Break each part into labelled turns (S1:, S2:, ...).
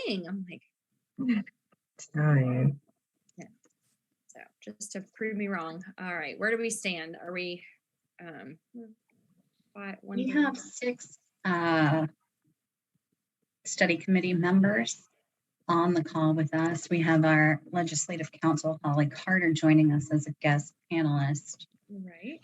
S1: thing. I'm like,
S2: Sorry.
S1: yeah. So just to prove me wrong. All right, where do we stand? Are we
S3: We have 6 study committee members on the call with us. We have our legislative counsel, Holly Carter, joining us as a guest panelist.
S1: Right.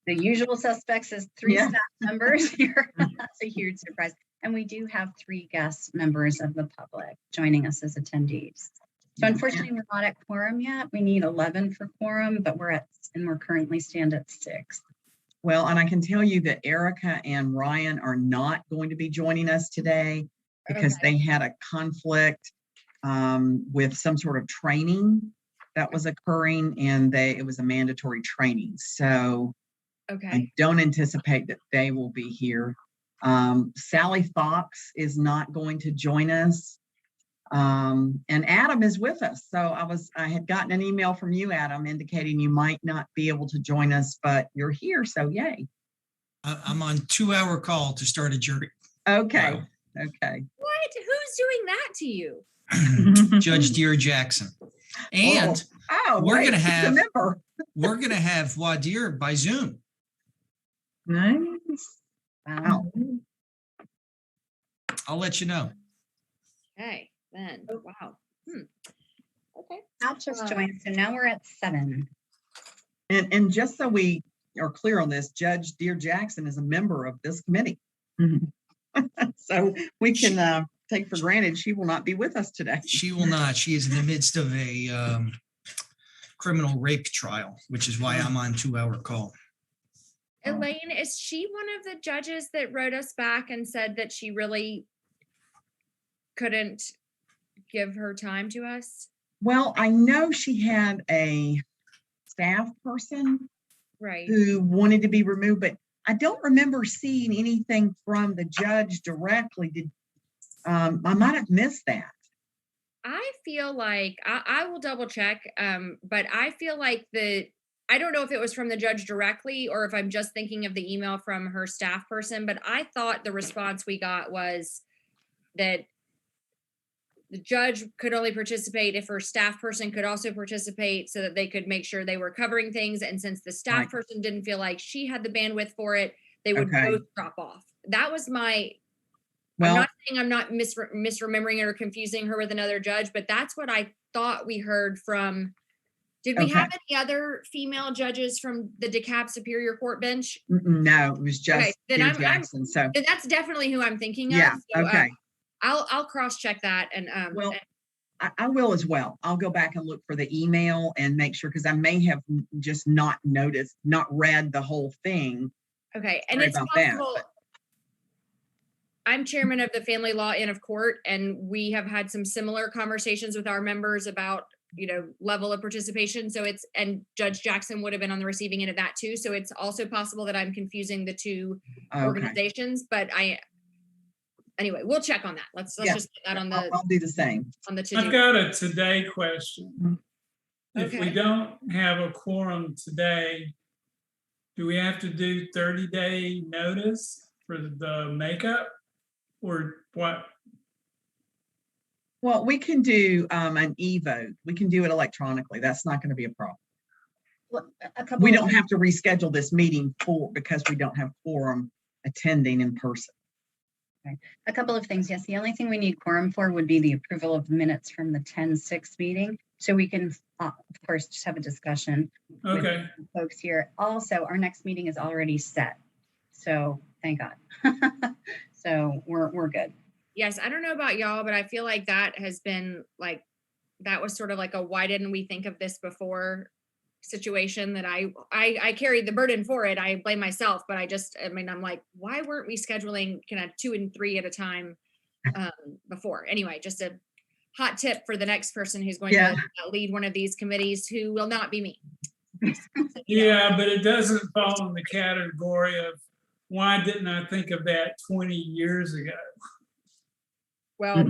S3: The usual suspects is 3 staff members here. That's a huge surprise. And we do have 3 guest members of the public joining us as attendees. So unfortunately, we're not at quorum yet. We need 11 for quorum, but we're currently stand at 6.
S4: Well, and I can tell you that Erica and Ryan are not going to be joining us today because they had a conflict with some sort of training that was occurring, and it was a mandatory training. So I don't anticipate that they will be here. Sally Fox is not going to join us. And Adam is with us. So I had gotten an email from you, Adam, indicating you might not be able to join us, but you're here. So yay.
S5: I'm on 2-hour call to start a jury.
S4: Okay.
S5: Wow.
S4: Okay.
S1: What? Who's doing that to you?
S5: Judge Dear Jackson. And we're gonna have Wadir by Zoom.
S2: Nice.
S3: Wow.
S5: I'll let you know.
S1: Okay, then. Wow. Okay.
S3: I'll just join. So now we're at 7.
S4: And just so we are clear on this, Judge Dear Jackson is a member of this committee. So we can take for granted she will not be with us today.
S5: She will not. She is in the midst of a criminal rape trial, which is why I'm on 2-hour call.
S1: Elaine, is she one of the judges that wrote us back and said that she really couldn't give her time to us?
S4: Well, I know she had a staff person who wanted to be removed, but I don't remember seeing anything from the judge directly. I might have missed that.
S1: I feel like I will double check, but I feel like I don't know if it was from the judge directly or if I'm just thinking of the email from her staff person, but I thought the response we got was that the judge could only participate if her staff person could also participate so that they could make sure they were covering things. And since the staff person didn't feel like she had the bandwidth for it, they would both drop off. That was my, I'm not saying I'm not misremembering it or confusing her with another judge, but that's what I thought we heard from. Did we have any other female judges from the DeKalb Superior Court bench?
S4: No, it was just Dear Jackson. So
S1: that's definitely who I'm thinking of.
S4: Yeah.
S1: So,
S4: okay.
S1: I'll cross check that and
S4: well, I will as well. I'll go back and look for the email and make sure, because I may have just not read the whole thing.
S1: Okay, and it's possible. I'm chairman of the Family Law Inn of Court, and we have had some similar conversations with our members about, level of participation. So and Judge Jackson would have been on the receiving end of that too. So it's also possible that I'm confusing the two organizations, but anyway, we'll check on that. Let's just put that on the.
S4: I'll do the same.
S1: On the to-do.
S6: I've got a today question. If we don't have a quorum today, do we have to do 30-day notice for the makeup, or what?
S4: Well, we can do an e-vote. We can do it electronically. That's not going to be a problem.
S3: Well,
S4: we don't have to reschedule this meeting because we don't have quorum attending in person.
S3: Okay. A couple of things. Yes, the only thing we need quorum for would be the approval of minutes from the 10-6 meeting. So we can, of course, just have a discussion with folks here. Also, our next meeting is already set. So thank God. So we're good.
S1: Yes, I don't know about y'all, but I feel like that has been that was sort of like a why didn't we think of this before situation that I carried the burden for it. I blame myself, but I'm like, why weren't we scheduling kind of 2 and 3 at a time before? Anyway, just a hot tip for the next person who's going to lead one of these committees, who will not be me.
S6: Yeah, but it doesn't fall in the category of why didn't I think of that 20 years ago?
S1: Well,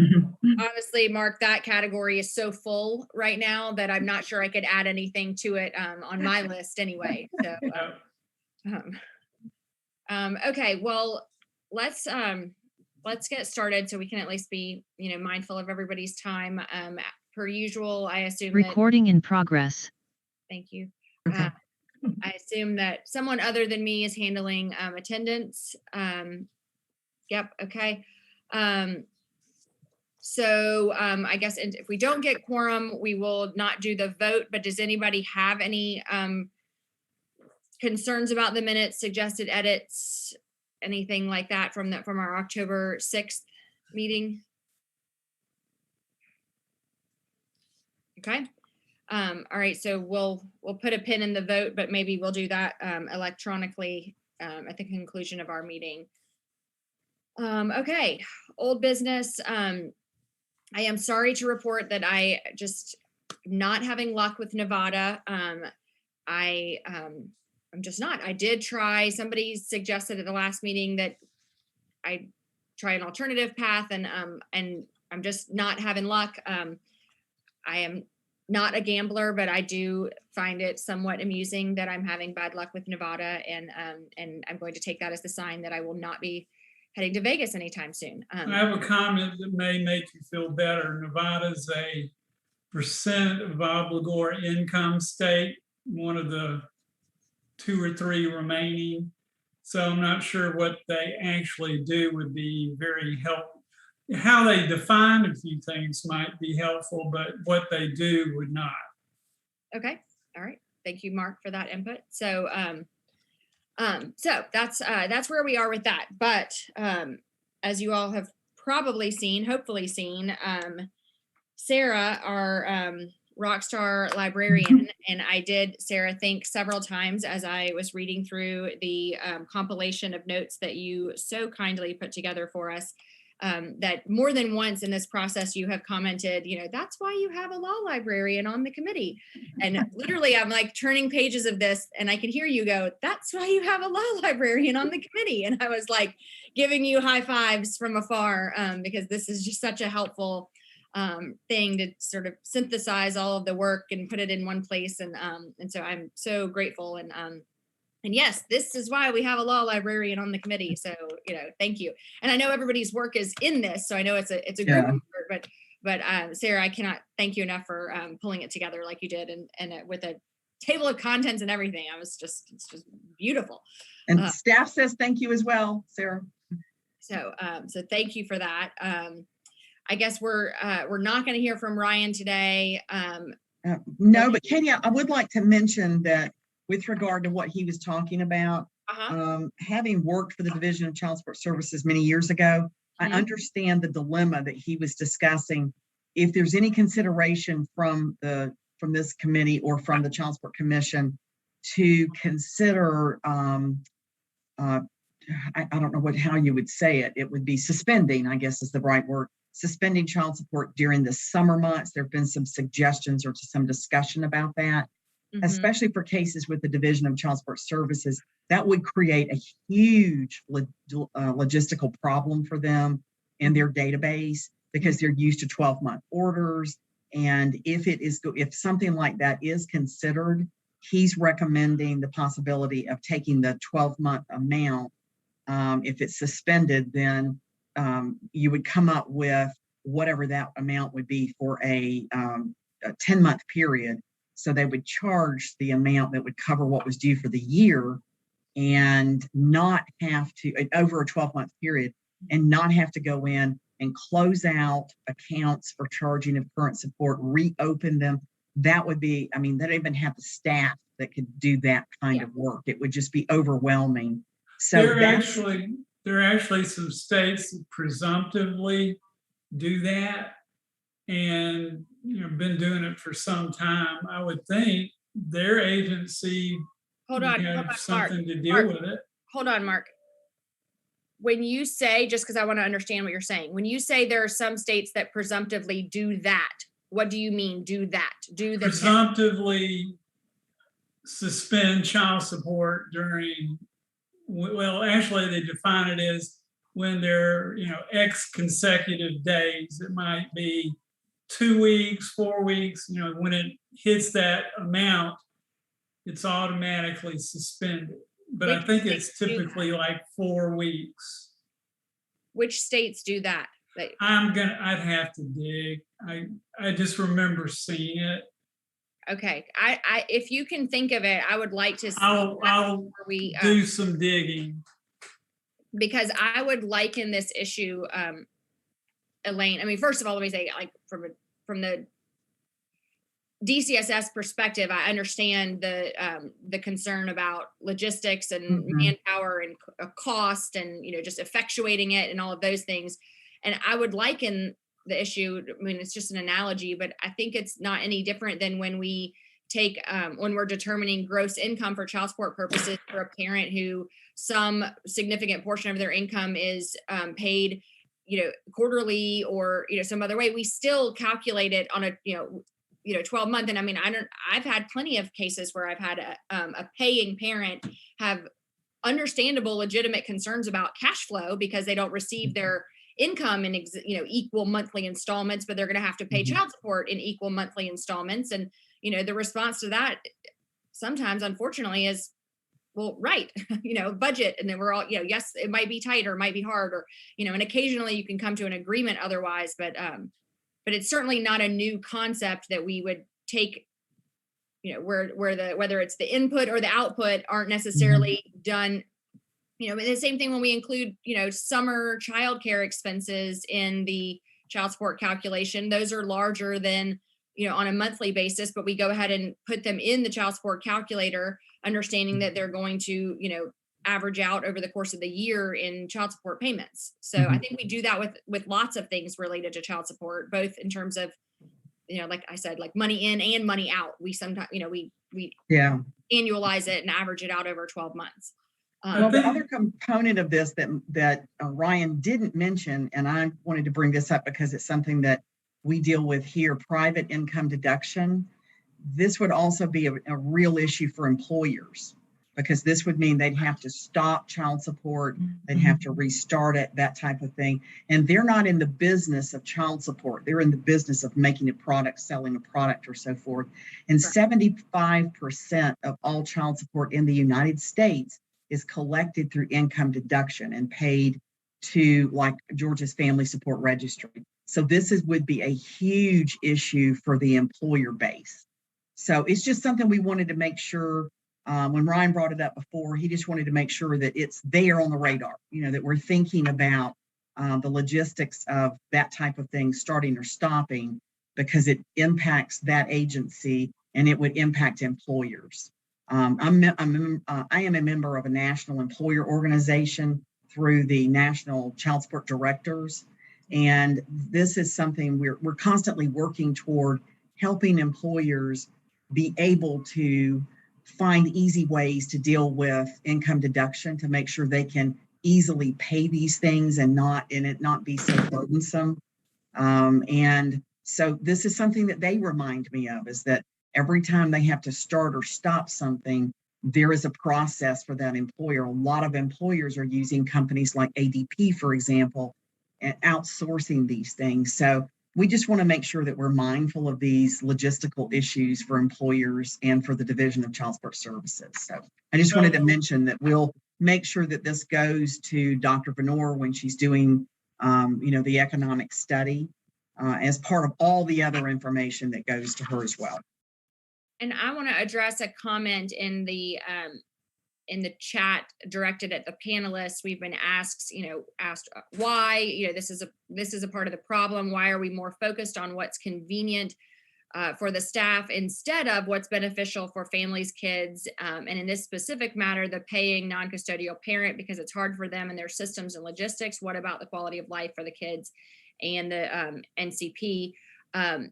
S1: honestly, Mark, that category is so full right now that I'm not sure I could add anything to it on my list anyway. So, okay, well, let's let's get started so we can at least be, mindful of everybody's time. Per usual, I assume that,
S7: Recording in progress.
S1: thank you.
S2: Okay.
S1: I assume that someone other than me is handling attendance. Yep, okay. So I guess if we don't get quorum, we will not do the vote, but does anybody have any concerns about the minutes, suggested edits, anything like that from our October 6th meeting? Okay. All right, so we'll put a pin in the vote, but maybe we'll do that electronically at the conclusion of our meeting. Okay, old business. I am sorry to report that I just not having luck with Nevada. I'm just not. I did try. Somebody suggested at the last meeting that I try an alternative path, and I'm just not having luck. I am not a gambler, but I do find it somewhat amusing that I'm having bad luck with Nevada, and I'm going to take that as the sign that I will not be heading to Vegas anytime soon.
S6: I have a comment that may make you feel better. Nevada's a percent of obligor income state, one of the 2 or 3 remaining. So I'm not sure what they actually do would be very helpful. How they define a few things might be helpful, but what they do would not.
S1: Okay, all right. Thank you, Mark, for that input. So, so that's where we are with that. But as you all have probably seen, hopefully seen, Sarah, our rock star librarian, and I did Sarah think several times as I was reading through the compilation of notes that you so kindly put together for us. That more than once in this process you have commented, that's why you have a law librarian on the committee. And literally I'm like turning pages of this and I can hear you go, that's why you have a law librarian on the committee. And I was like giving you high fives from afar because this is just such a helpful thing to sort of synthesize all of the work and put it in one place. And so I'm so grateful. And yes, this is why we have a law librarian on the committee. So, thank you. And I know everybody's work is in this, so I know it's a group effort, but Sarah, I cannot thank you enough for pulling it together like you did, and with a table of contents and everything. it's just beautiful.
S4: And staff says thank you as well, Sarah.
S1: So thank you for that. I guess we're not going to hear from Ryan today.
S4: No, but Katie, I would like to mention that with regard to what he was talking about, having worked for the Division of Child Support Services many years ago, I understand the dilemma that he was discussing. If there's any consideration from this committee or from the Child Support Commission to consider, I don't know how you would say it. It would be suspending, I guess is the right word, suspending child support during the summer months. There have been some suggestions or some discussion about that. Especially for cases with the Division of Child Support Services, that would create a huge logistical problem for them in their database because they're used to 12-month orders. And if something like that is considered, he's recommending the possibility of taking the 12-month amount. If it's suspended, then you would come up with whatever that amount would be for a 10-month period. So they would charge the amount that would cover what was due for the year and not have to, over a 12-month period, and not have to go in and close out accounts for charging of current support, reopen them. That would be, they don't even have the staff that could do that kind of work. It would just be overwhelming. So
S6: there are actually some states that presumptively do that. And been doing it for some time. I would think their agency
S1: hold on,
S6: something
S1: Mark,
S6: to deal with it.
S1: Hold on, Mark. When you say, just because I want to understand what you're saying, when you say there are some states that presumptively do that, what do you mean do that?
S6: Presumptively suspend child support during, well, actually they define it as when there are, X consecutive days. It might be 2 weeks, 4 weeks, when it hits that amount, it's automatically suspended. But I think it's typically like 4 weeks.
S1: which states do that?
S6: I'd have to dig. I just remember seeing it.
S1: Okay, if you can think of it, I would like to see
S6: I'll
S1: before we,
S6: do some digging.
S1: because I would liken this issue, Elaine. I mean, first of all, let me say, like, from the DCSS perspective, I understand the concern about logistics and manpower and cost and, you know, just effectuating it and all of those things. And I would liken the issue, I mean, it's just an analogy, but I think it's not any different than when we take, when we're determining gross income for child support purposes for a parent who some significant portion of their income is paid, you know, quarterly or, you know, some other way. We still calculate it on a, 12 month. And I mean, I've had plenty of cases where I've had a paying parent have understandable, legitimate concerns about cash flow because they don't receive their income in equal monthly installments, but they're going to have to pay child support in equal monthly installments. And, you know, the response to that sometimes, unfortunately, is, well, right, budget. And then we're all, yes, it might be tight or it might be hard, or, and occasionally you can come to an agreement otherwise, but it's certainly not a new concept that we would take, whether it's the input or the output aren't necessarily done. The same thing when we include, summer childcare expenses in the child support calculation. Those are larger than, on a monthly basis, but we go ahead and put them in the child support calculator, understanding that they're going to, average out over the course of the year in child support payments. So I think we do that with lots of things related to child support, both in terms of, like I said, like money in and money out. We sometimes, we annualize it and average it out over 12 months.
S4: Well, the other component of this that Ryan didn't mention, and I wanted to bring this up because it's something that we deal with here, private income deduction. This would also be a real issue for employers, because this would mean they'd have to stop child support, they'd have to restart it, that type of thing. And they're not in the business of child support. They're in the business of making a product, selling a product, or so forth. And 75% of all child support in the United States is collected through income deduction and paid to, like, Georgia's Family Support Registry. So this would be a huge issue for the employer base. So it's just something we wanted to make sure, when Ryan brought it up before, he just wanted to make sure that it's there on the radar, that we're thinking about the logistics of that type of thing starting or stopping, because it impacts that agency and it would impact employers. I am a member of a national employer organization through the National Child Support Directors. And this is something we're constantly working toward, helping employers be able to find easy ways to deal with income deduction, to make sure they can easily pay these things and it not be so burdensome. And so this is something that they remind me of, is that every time they have to start or stop something, there is a process for that employer. A lot of employers are using companies like ADP, for example, and outsourcing these things. So we just want to make sure that we're mindful of these logistical issues for employers and for the Division of Child Support Services. So I just wanted to mention that we'll make sure that this goes to Dr. Venor when she's doing, the economic study, as part of all the other information that goes to her as well.
S1: And I want to address a comment in the chat directed at the panelists. We've been asked why, this is a part of the problem. Why are we more focused on what's convenient for the staff instead of what's beneficial for families, kids, and in this specific matter, the paying non-custodial parent, because it's hard for them and their systems and logistics. What about the quality of life for the kids and the NCP? I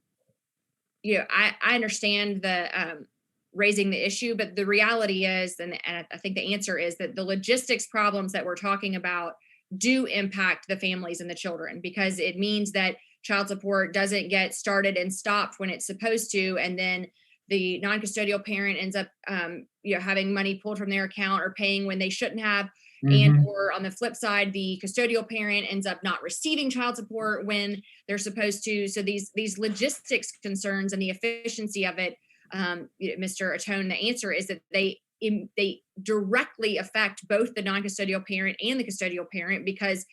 S1: understand the raising the issue, but the reality is, and I think the answer is, that the logistics problems that we're talking about do impact the families and the children, because it means that child support doesn't get started and stopped when it's supposed to, and then the non-custodial parent ends up having money pulled from their account or paying when they shouldn't have. And or on the flip side, the custodial parent ends up not receiving child support when they're supposed to. So these logistics concerns and the efficiency of it, Mr. Atone, the answer is that they directly affect both the non-custodial parent and the custodial parent, because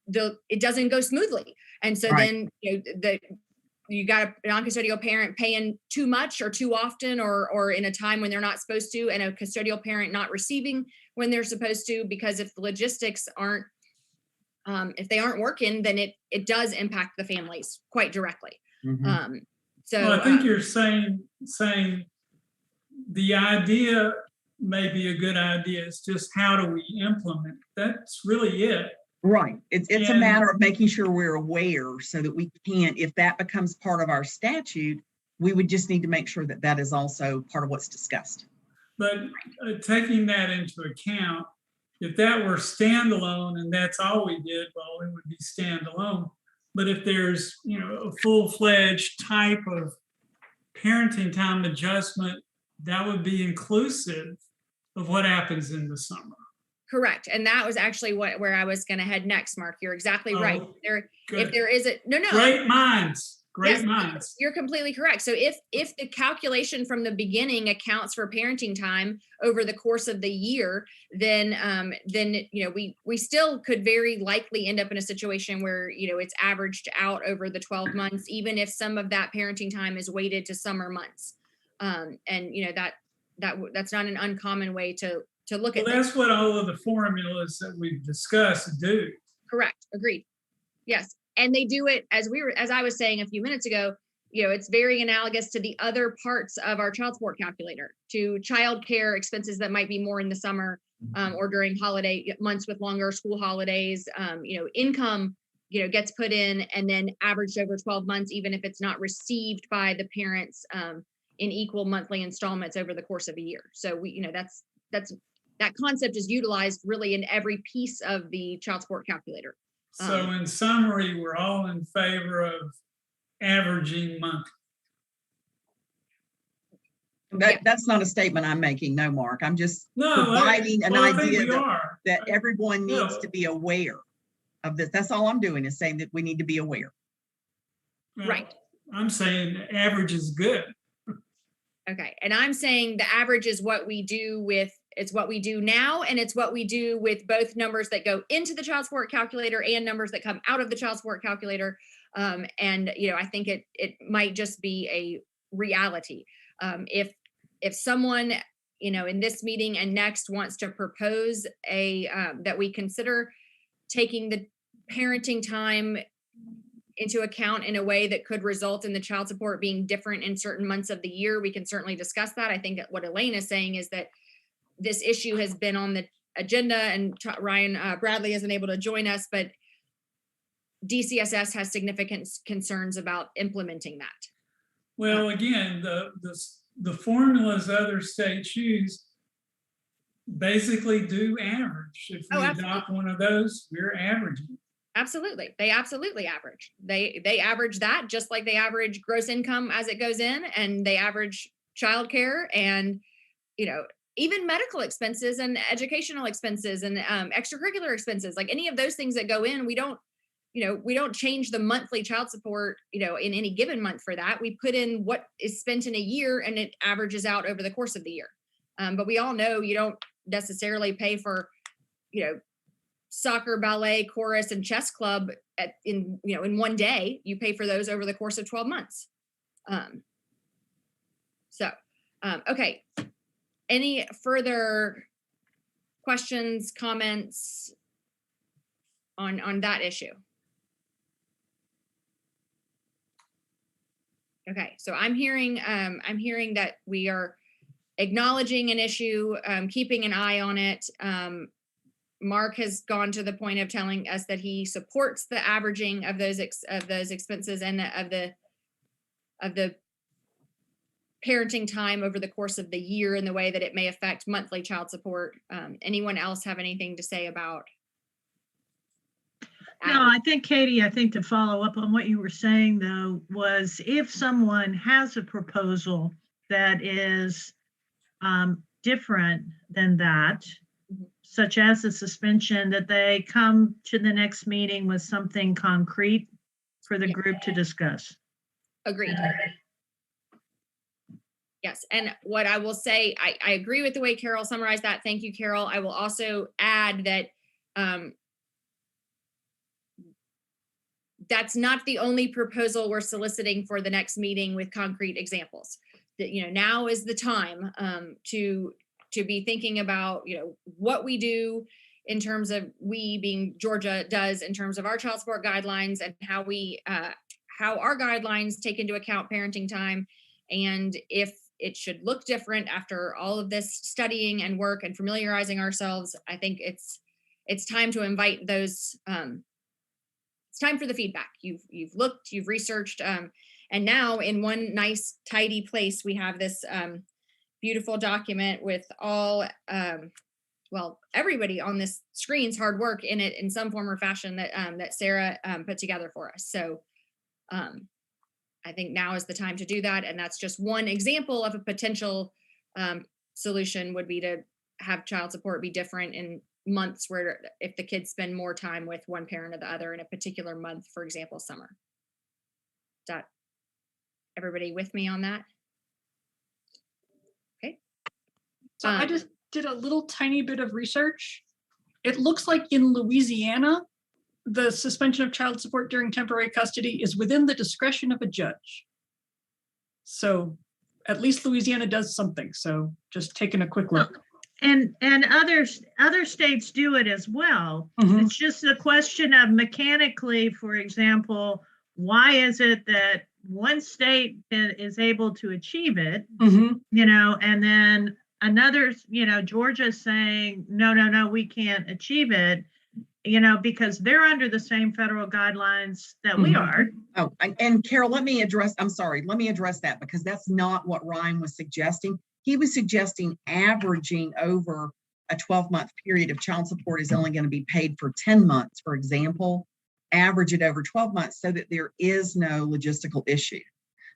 S1: it doesn't go smoothly. And so
S4: Right.
S1: then, you got a non-custodial parent paying too much or too often or in a time when they're not supposed to, and a custodial parent not receiving when they're supposed to, because if the logistics aren't, if they aren't working, then it does impact the families quite directly.
S4: Mhm.
S1: So
S6: Well, I think you're saying the idea may be a good idea. It's just how do we implement? That's really it.
S4: Right. It's a
S6: And-
S4: matter of making sure we're aware so that we can't, if that becomes part of our statute, we would just need to make sure that that is also part of what's discussed.
S6: But taking that into account, if that were standalone and that's all we did, well, it would be standalone. But if there's, a full-fledged type of parenting time adjustment, that would be inclusive of what happens in the summer.
S1: correct. And that was actually where I was going to head next, Mark. You're exactly right.
S6: Oh,
S1: If
S6: good.
S1: there is a, no,
S6: Great minds, great
S1: Yes,
S6: minds.
S1: you're completely correct. So if the calculation from the beginning accounts for parenting time over the course of the year, then we still could very likely end up in a situation where it's averaged out over the 12 months, even if some of that parenting time is weighted to summer months. And that's not an uncommon way to look
S6: Well,
S1: at things.
S6: that's what all of the formulas that we've discussed do.
S1: Correct. Agreed. Yes. And they do it as I was saying a few minutes ago, it's very analogous to the other parts of our child support calculator, to childcare expenses that might be more in the summer or during holiday months with longer school holidays. Income, gets put in and then averaged over 12 months, even if it's not received by the parents in equal monthly installments over the course of a year. So that concept is utilized really in every piece of the child support calculator.
S6: So in summary, we're all in favor of averaging monthly.
S4: That's not a statement I'm making, no, Mark. I'm just
S6: No,
S4: providing an
S6: I think
S4: idea
S6: we are.
S4: that everyone needs
S6: No.
S4: to be aware of this. That's all I'm doing, is saying that we need to be aware.
S6: Well,
S1: Right.
S6: I'm saying the average is good.
S1: Okay. And I'm saying the average is what we do it's what we do now. And it's what we do with both numbers that go into the child support calculator and numbers that come out of the child support calculator. I think it might just be a reality. If someone, in this meeting and next wants to propose that we consider taking the parenting time into account in a way that could result in the child support being different in certain months of the year, we can certainly discuss that. I think what Elaine is saying is that this issue has been on the agenda and Ryan Bradley isn't able to join us, but DCSS has significant concerns about implementing that.
S6: Well, again, the formulas other states use basically do average. If we adopt one of those, we're averaging.
S1: Absolutely. They absolutely average. They average that just like they average gross income as it goes in, and they average childcare and, even medical expenses and educational expenses and extracurricular expenses, like any of those things that go in, we don't change the monthly child support, in any given month for that. We put in what is spent in a year and it averages out over the course of the year. But we all know you don't necessarily pay for, soccer, ballet, chorus, and chess club in one day. You pay for those over the course of 12 months. Okay. Any further questions, comments on that issue? Okay, so I'm hearing that we are acknowledging an issue, keeping an eye on it. Mark has gone to the point of telling us that he supports the averaging of those expenses and of the parenting time over the course of the year in the way that it may affect monthly child support. Anyone else have anything to say about?
S7: No, I think, Katie, to follow up on what you were saying, though, was if someone has a proposal that is different than that, such as a suspension, that they come to the next meeting with something concrete for the group to discuss.
S1: Agreed. Yes, and what I will say, I agree with the way Carol summarized that. Thank you, Carol. I will also add that that's not the only proposal we're soliciting for the next meeting with concrete examples. That, now is the time to be thinking about, what we do in terms of, we being Georgia does in terms of our child support guidelines, and how our guidelines take into account parenting time, and if it should look different after all of this studying and work and familiarizing ourselves. I think it's time to invite those. It's time for the feedback. You've looked, you've researched, and now in one nice tidy place, we have this beautiful document with all, everybody on this screen's hard work in it in some form or fashion that Sarah put together for us. So I think now is the time to do that. And that's just one example of a potential solution, would be to have child support be different in months, where if the kids spend more time with one parent or the other in a particular month, for example, summer. Is that everybody with me on that? Okay.
S8: So I just did a little tiny bit of research. It looks like in Louisiana, the suspension of child support during temporary custody is within the discretion of a judge. So at least Louisiana does something. So just taking a quick look.
S7: And other states do it as well. It's just a question of mechanically, for example, why is it that one state is able to achieve it, and then another, Georgia's saying, no, we can't achieve it, because they're under the same federal guidelines that we are.
S4: Oh, and Carol, let me address that, because that's not what Ryan was suggesting. He was suggesting averaging over a 12-month period of child support is only going to be paid for 10 months, for example. Average it over 12 months so that there is no logistical issue,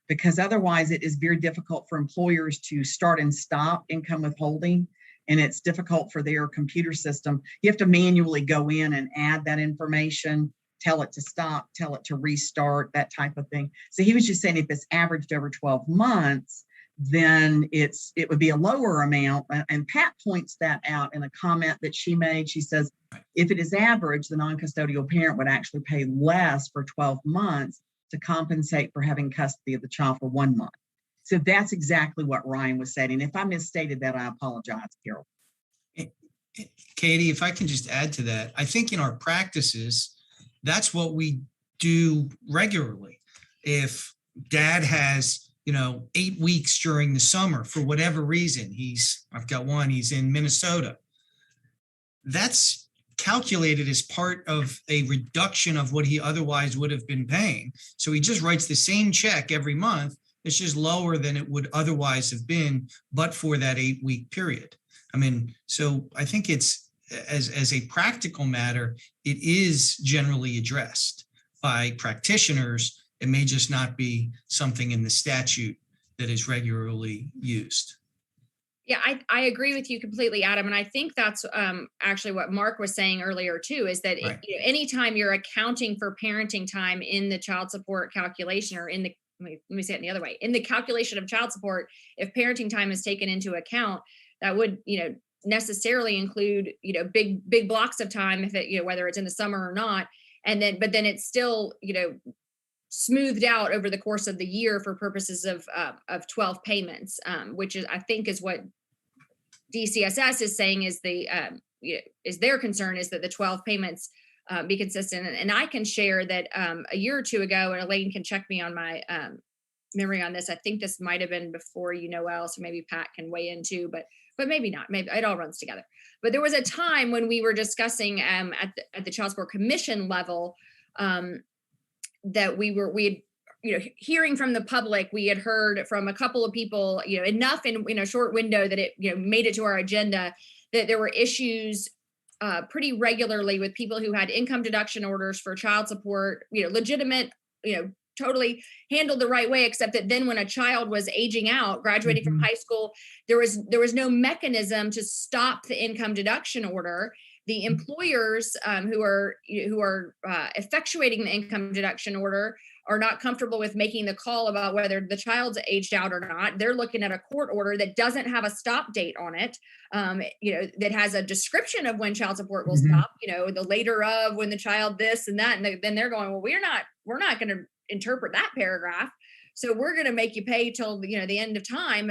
S4: because otherwise it is very difficult for employers to start and stop income withholding, and it's difficult for their computer system. You have to manually go in and add that information, tell it to stop, tell it to restart, that type of thing. So he was just saying if it's averaged over 12 months, then it would be a lower amount. And Pat points that out in a comment that she made. She says, if it is average, the non-custodial parent would actually pay less for 12 months to compensate for having custody of the child for 1 month. So that's exactly what Ryan was saying. And if I misstated that, I apologize, Carol.
S5: Katie, if I can just add to that, I think in our practices, that's what we do regularly. If dad has 8 weeks during the summer for whatever reason, I've got one, he's in Minnesota. That's calculated as part of a reduction of what he otherwise would have been paying. So he just writes the same check every month. It's just lower than it would otherwise have been, but for that 8-week period. So I think it's, as a practical matter, it is generally addressed by practitioners. It may just not be something in the statute that is regularly used.
S1: Yeah, I agree with you completely, Adam. And I think that's actually what Mark was saying earlier too, is that
S5: Right.
S1: Anytime you're accounting for parenting time in the child support calculation, or let me say it the other way, in the calculation of child support, if parenting time is taken into account, that would, necessarily include, big blocks of time, if it, whether it's in the summer or not. But then it's still, smoothed out over the course of the year for purposes of 12 payments, which is, I think, is what DCSS is saying is is their concern, is that the 12 payments be consistent. And I can share that a year or two ago, and Elaine can check me on my memory on this. I think this might have been before Noel, so maybe Pat can weigh in too, but maybe not. Maybe it all runs together. But there was a time when we were discussing at the Child Support Commission level that we had, hearing from the public, we had heard from a couple of people, enough in a short window that it, made it to our agenda, that there were issues pretty regularly with people who had income deduction orders for child support, legitimate, totally handled the right way, except that then when a child was aging out, graduating from high school, there was no mechanism to stop the income deduction order. The employers who are effectuating the income deduction order are not comfortable with making the call about whether the child's aged out or not. They're looking at a court order that doesn't have a stop date on it, that has a description of when child support will stop, the later of when the child this and that. And then they're going, well, we're not going to interpret that paragraph. So we're going to make you pay till, the end of time,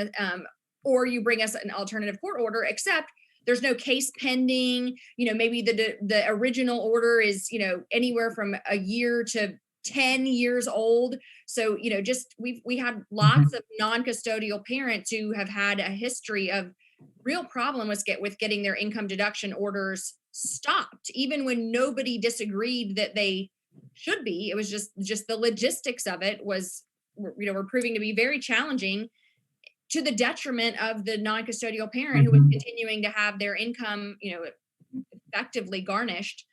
S1: or you bring us an alternative court order, except there's no case pending. Maybe the original order is, anywhere from a year to 10 years old. So, we had lots of non-custodial parents who have had a history of real problem with getting their income deduction orders stopped, even when nobody disagreed that they should be. It was just the logistics of it were proving to be very challenging, to the detriment of the non-custodial parent who was continuing to have their income, effectively garnished,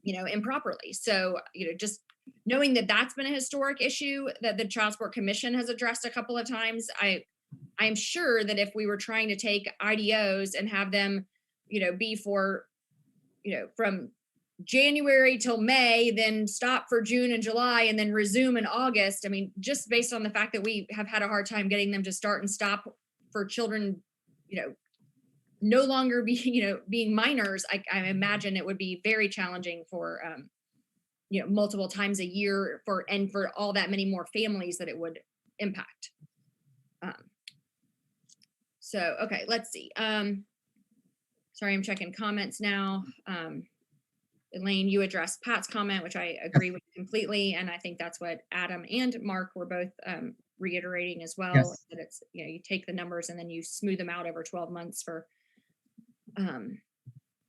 S1: improperly. So, just knowing that that's been a historic issue that the Child Support Commission has addressed a couple of times, I'm sure that if we were trying to take IDOs and have them, be for, from January till May, then stop for June and July, and then resume in August. I mean, just based on the fact that we have had a hard time getting them to start and stop for children, no longer being minors, I imagine it would be very challenging for, multiple times a year for all that many more families that it would impact. So, okay, let's see. Sorry, I'm checking comments now. Elaine, you addressed Pat's comment, which I agree with completely. And I think that's what Adam and Mark were both reiterating as well, that it's, you take the numbers and then you smooth them out over 12 months for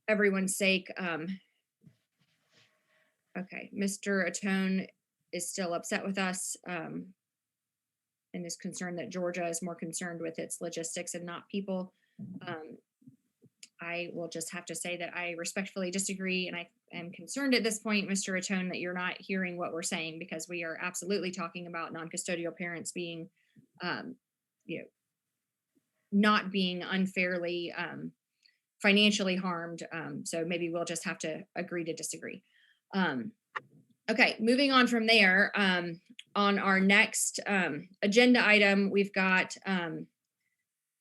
S1: everyone's sake. Okay, Mr. Atone is still upset with us and is concerned that Georgia is more concerned with its logistics and not people. I will just have to say that I respectfully disagree, and I am concerned at this point, Mr. Atone, that you're not hearing what we're saying, because we are absolutely talking about non-custodial parents being, not being unfairly financially harmed. So maybe we'll just have to agree to disagree. Okay, moving on from there, on our next agenda item, we've got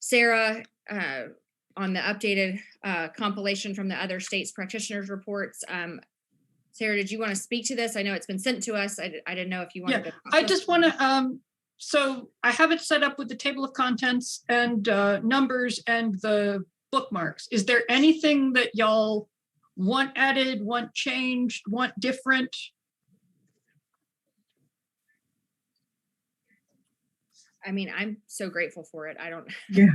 S1: Sarah on the updated compilation from the other states practitioners reports. Sarah, did you want to speak to this? I know it's been sent to us. I didn't know if you wanted to.
S8: I just want to, so I have it set up with the table of contents and numbers and the bookmarks. Is there anything that y'all want added, want changed, want different?
S1: I mean, I'm so grateful for it. I don't.
S2: Yeah.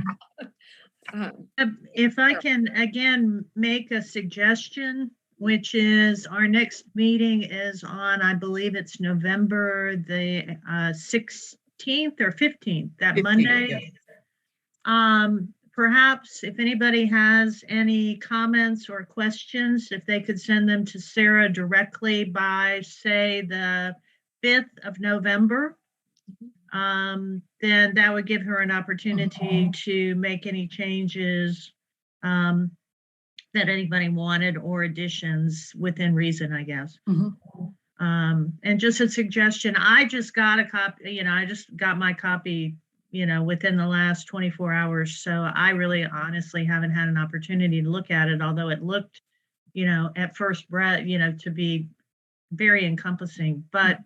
S7: If I can again make a suggestion, which is our next meeting is on, I believe it's November the 16th or 15th, that
S4: 15th,
S7: Monday.
S4: yeah.
S7: Perhaps if anybody has any comments or questions, if they could send them to Sarah directly by, say, the 5th of November. Then that would give her an opportunity to make any changes that anybody wanted or additions within reason, I guess. And just a suggestion, I just got a copy, I just got my copy, within the last 24 hours. So I really honestly haven't had an opportunity to look at it, although it looked, at first breath, to be very encompassing. But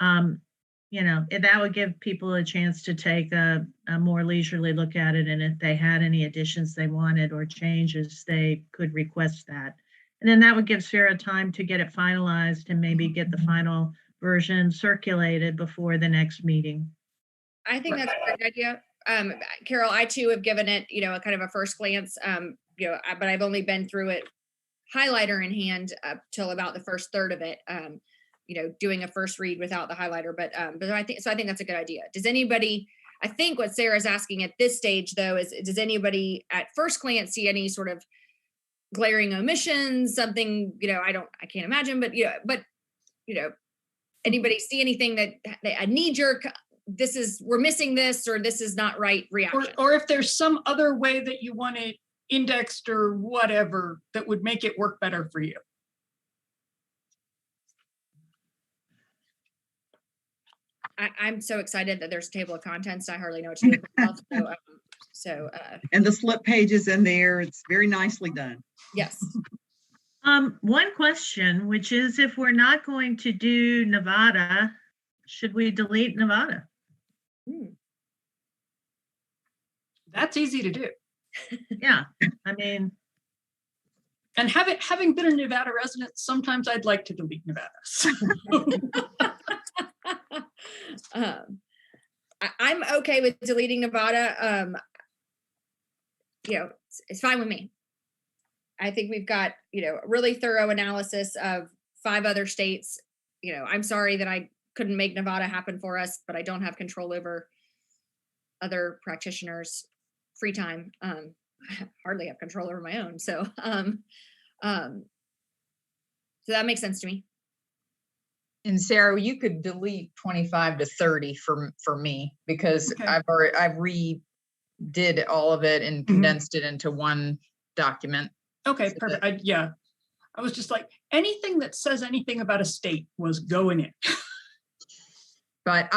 S7: that would give people a chance to take a more leisurely look at it. And if they had any additions they wanted or changes, they could request that. And then that would give Sarah time to get it finalized and maybe get the final version circulated before the next meeting.
S1: I think that's a great idea. Carol, I too have given it, a kind of a first glance, but I've only been through it highlighter in hand up till about the first third of it. Doing a first read without the highlighter, but I think that's a good idea. Does anybody, I think what Sarah's asking at this stage though, is does anybody at first glance see any sort of glaring omissions, something, I can't imagine, but anybody see anything that a knee jerk, we're missing this, or this is not right reaction?
S8: Or if there's some other way that you want it indexed or whatever that would make it work better for you.
S1: I'm so excited that there's a table of contents. I hardly know what to do with myself.
S4: And the slip pages in there, it's very nicely done.
S1: Yes.
S7: One question, which is if we're not going to do Nevada, should we delete Nevada?
S8: That's easy to do.
S7: Yeah, I mean,
S8: and having been a Nevada resident, sometimes I'd like to delete Nevada.
S1: I'm okay with deleting Nevada. It's fine with me. I think we've got, a really thorough analysis of 5 other states. I'm sorry that I couldn't make Nevada happen for us, but I don't have control over other practitioners' free time. I hardly have control over my own. So that makes sense to me.
S2: And Sarah, you could delete 25 to 30 for me, because
S8: Okay.
S2: I've redid all of it and condensed it into one document.
S8: Okay, perfect. I was just like, anything that says anything about a state was going in.
S2: But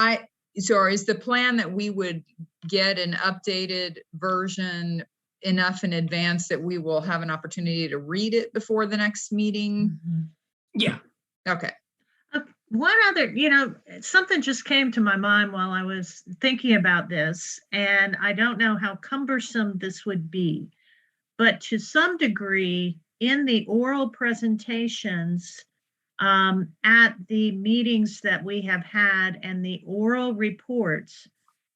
S2: so is the plan that we would get an updated version enough in advance that we will have an opportunity to read it before the next meeting?
S8: Yeah.
S2: Okay.
S7: One other, something just came to my mind while I was thinking about this, and I don't know how cumbersome this would be, but to some degree, in the oral presentations at the meetings that we have had and the oral reports,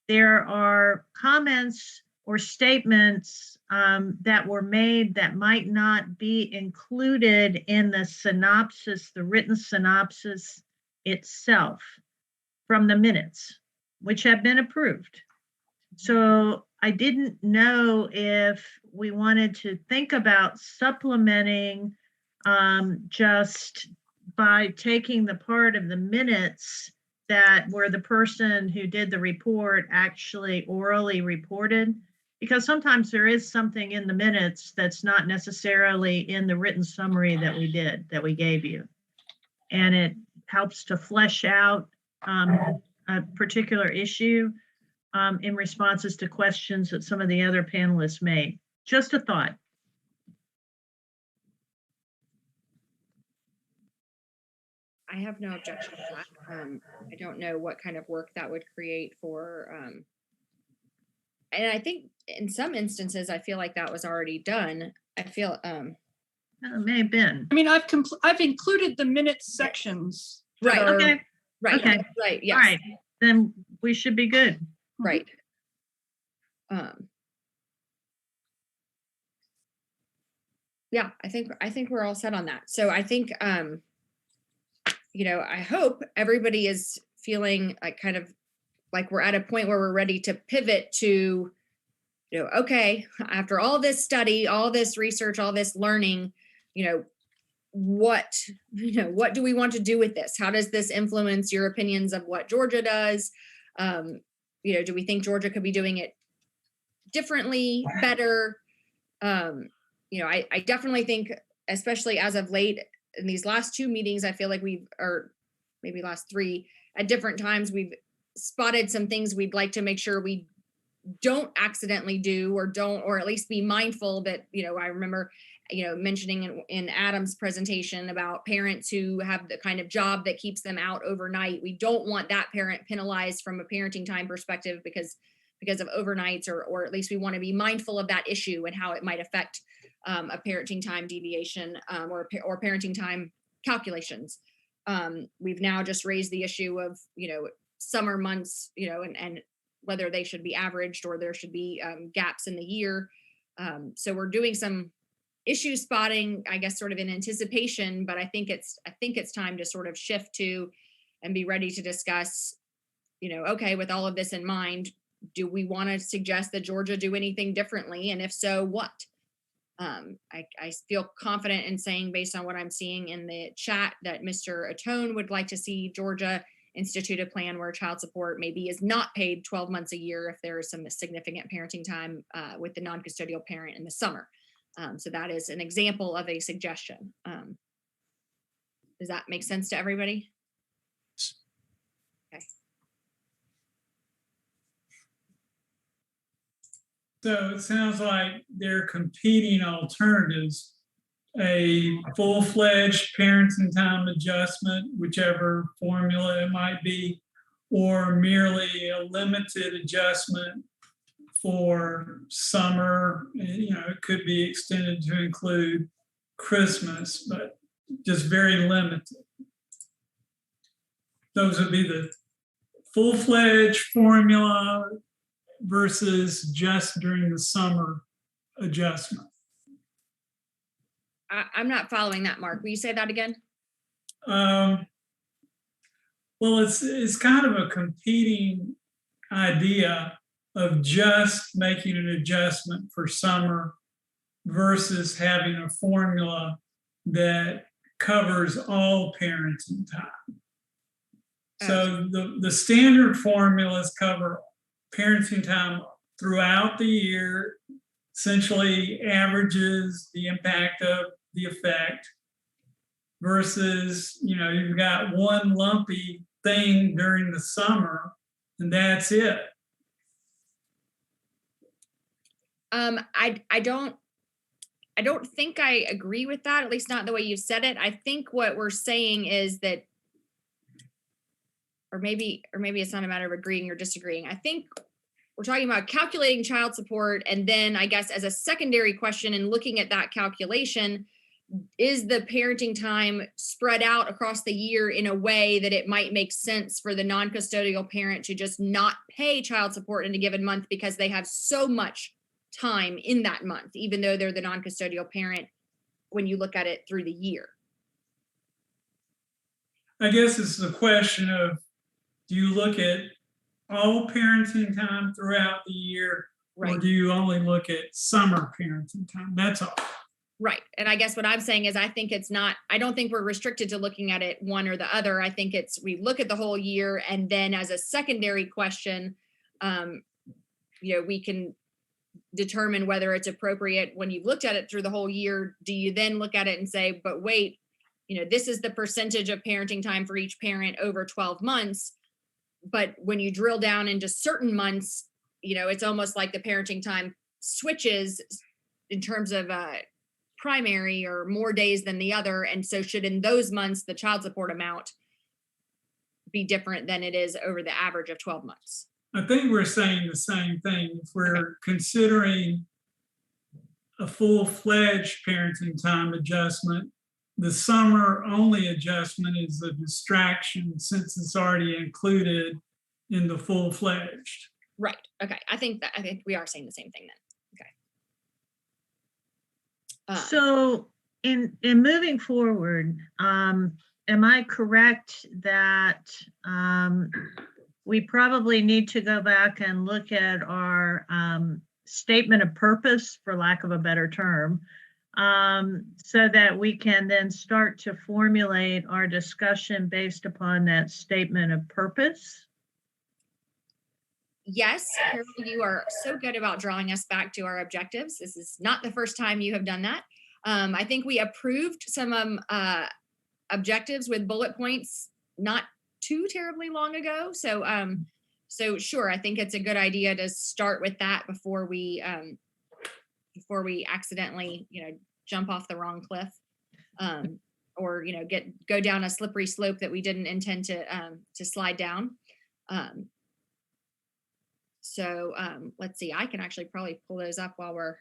S7: there are comments or statements that were made that might not be included in the synopsis, the written synopsis itself from the minutes, which have been approved. So I didn't know if we wanted to think about supplementing just by taking the part of the minutes that where the person who did the report actually orally reported, because sometimes there is something in the minutes that's not necessarily in the written summary that we gave you. And it helps to flesh out a particular issue in responses to questions that some of the other panelists made. Just a thought.
S1: I have no objection to that. I don't know what kind of work that would create for, and I think in some instances, I feel like that was already done. I feel,
S7: It may have been.
S8: I mean, I've included the minutes sections.
S1: Right.
S7: Okay.
S1: Right.
S7: Okay.
S1: Right. Yes.
S7: All right. Then we should be good.
S1: Right. Yeah, I think we're all set on that. So I think, I hope everybody is feeling like kind of like we're at a point where we're ready to pivot to, okay, after all this study, all this research, all this learning, what do we want to do with this? How does this influence your opinions of what Georgia does? Do we think Georgia could be doing it differently, better? I definitely think, especially as of late in these last 2 meetings, I feel like or maybe last 3 at different times, we've spotted some things we'd like to make sure we don't accidentally do or at least be mindful that, I remember, mentioning in Adam's presentation about parents who have the kind of job that keeps them out overnight. We don't want that parent penalized from a parenting time perspective because of overnights, or at least we want to be mindful of that issue and how it might affect a parenting time deviation or parenting time calculations. We've now just raised the issue of, summer months, and whether they should be averaged or there should be gaps in the year. So we're doing some issue spotting, I guess, sort of in anticipation, but I think it's time to sort of shift to and be ready to discuss, okay, with all of this in mind, do we want to suggest that Georgia do anything differently? And if so, what? I feel confident in saying, based on what I'm seeing in the chat, that Mr. Atone would like to see Georgia institute a plan where child support maybe is not paid 12 months a year if there is some significant parenting time with the non-custodial parent in the summer. So that is an example of a suggestion. Does that make sense to everybody? Okay.
S6: So it sounds like they're competing alternatives, a full-fledged parenting time adjustment, whichever formula it might be, or merely a limited adjustment for summer. It could be extended to include Christmas, but just very limited. Those would be the full-fledged formula versus just during the summer adjustment.
S1: I'm not following that, Mark. Will you say that again?
S6: Well, it's kind of a competing idea of just making an adjustment for summer versus having a formula that covers all parenting time. So the standard formulas cover parenting time throughout the year, essentially averages the impact of the effect, versus, you've got one lumpy thing during the summer and that's it.
S1: I don't think I agree with that, at least not the way you said it. I think what we're saying is that, or maybe it's not a matter of agreeing or disagreeing. I think we're talking about calculating child support, and then I guess as a secondary question and looking at that calculation, is the parenting time spread out across the year in a way that it might make sense for the non-custodial parent to just not pay child support in a given month because they have so much time in that month, even though they're the non-custodial parent, when you look at it through the year?
S6: I guess it's the question of, do you look at all parenting time throughout the year,
S1: right,
S6: or do you only look at summer parenting time? That's all.
S1: Right. And I guess what I'm saying is I don't think we're restricted to looking at it one or the other. I think we look at the whole year, and then as a secondary question, we can determine whether it's appropriate when you've looked at it through the whole year. Do you then look at it and say, but wait, this is the percentage of parenting time for each parent over 12 months. But when you drill down into certain months, it's almost like the parenting time switches in terms of primary or more days than the other. And so should in those months, the child support amount be different than it is over the average of 12 months?
S6: I think we're saying the same thing. If we're considering a full-fledged parenting time adjustment, the summer only adjustment is a distraction since it's already included in the full-fledged.
S1: Right. Okay. I think we are saying the same thing then. Okay.
S7: So in moving forward, am I correct that we probably need to go back and look at our statement of purpose, for lack of a better term, so that we can then start to formulate our discussion based upon that statement of purpose?
S1: Yes, Carol, you are so good about drawing us back to our objectives. This is not the first time you have done that. I think we approved some objectives with bullet points not too terribly long ago. So sure, I think it's a good idea to start with that before we accidentally, jump off the wrong cliff, or go down a slippery slope that we didn't intend to slide down. So let's see, I can actually probably pull those up while we're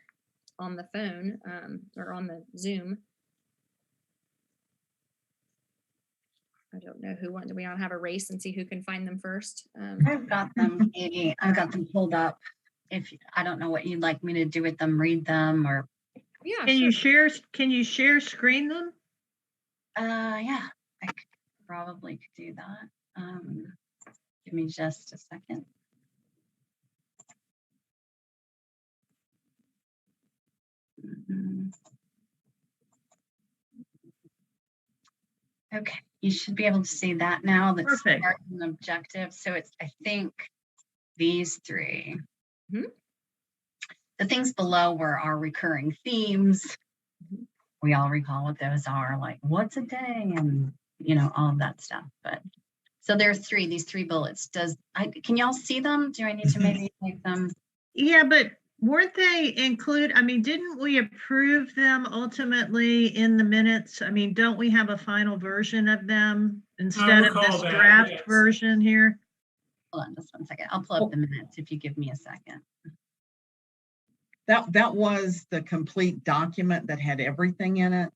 S1: on the phone or on the Zoom. I don't know do we want to have a race and see who can find them first?
S3: I've got them, Katie. I've got them pulled up. I don't know what you'd like me to do with them, read them, or.
S1: Yeah.
S7: Can you share screen them?
S3: Yeah, I probably could do that. Give me just a second. Okay, you should be able to see that now. That's
S7: perfect.
S3: An objective. So it's, I think, these three.
S1: Mm-hmm.
S3: The things below were our recurring themes.
S1: Mm-hmm.
S3: We all recall what those are, like what's a day, and all of that stuff. But so there's these three bullets. Can y'all see them? Do I need to maybe make them?
S7: Yeah, but weren't they I mean, didn't we approve them ultimately in the minutes? I mean, don't we have a final version of them instead of
S6: recall
S7: this
S6: that,
S7: draft
S6: yes.
S7: version here?
S3: Hold on just one second. I'll pull up the minutes if you give me a second.
S4: That was the complete document that had everything in it.